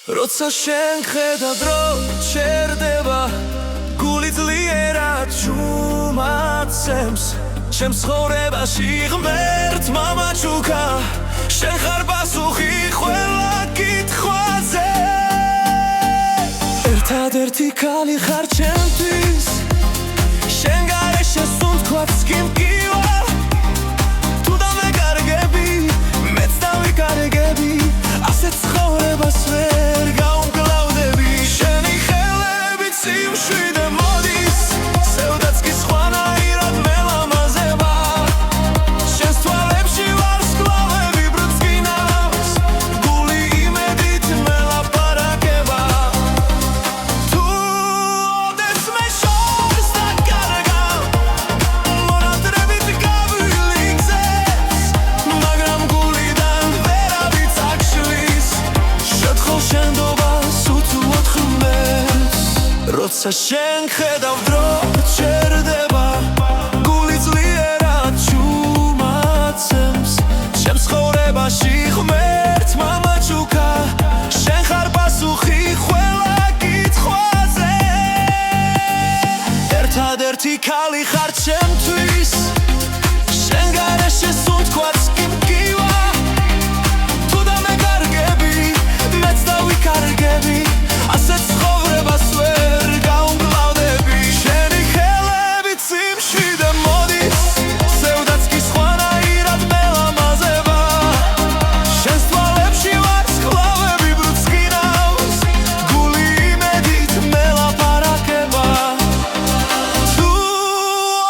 როცა შენ ხედავ დრო ჩერდება გული ძლიერად ჩუმაცემს ჩემს ცხოვრებაში ღმერთმა მაჩუქა შენ ხარ პასუხი ყველა კითხვაზე ერთადერთი ქალი ხარ ჩემთვის შენ გარეშე სულ თქვაც კი მკივა თუ დამეკარგები მეც დავიკარგები ასეთ ცხოვრებას ვერ გაუმკლავდები შენი ხელები ციმშვიდე მოდის სევდაც კი სხვანაირად მელამაზება შენს თვალებში ვარ სკლავები ბრუწკინავს გული იმედით მელაპარაკება თუ ოდეს მე შორს დაკარგავ მონატრებით გავილიგზებს მაგრამ გულიდან ვერავიც აღშლის შეთხო შენდობას უთუოდ ხმებს როცა შენ ხედავ დრო ჩერდება გული ძლიერად ჩუმაცემს ჩემს ცხოვრებაში ღმერთმა მაჩუქა შენ ხარ პასუხი ყველა კითხვაზე ერთადერთი ქალი ხარ ჩემთვის შენ გარეშე სულ თქვაც კი მკივა თუ დამეკარგები მეც დავიკარგები ასეთ ცხოვრებას ვერ გაუმკლავდები შენი ხელები ციმშვიდე მოდის სევდაც კი სხვანაირად მელამაზება შენს თვალებში ვარ სკლავები ბრუწკინავს გული იმედით მელაპარაკება თუ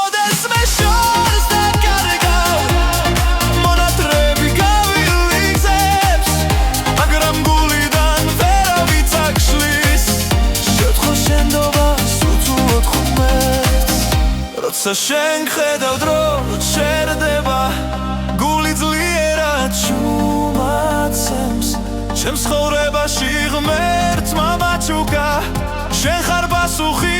ოდეს მე შორს დაკარგავ მონატრები გავილიგზებს მაგრამ გულიდან ვერავიც აღშლის შეთხო შენდობას უთუოდ ხმებს როცა შენ ხედავ დრო ჩერდება გული ძლიერად ჩუმაცემს ჩემს ცხოვრებაში ღმერთმა მაჩუქა შენ ხარ პასუხი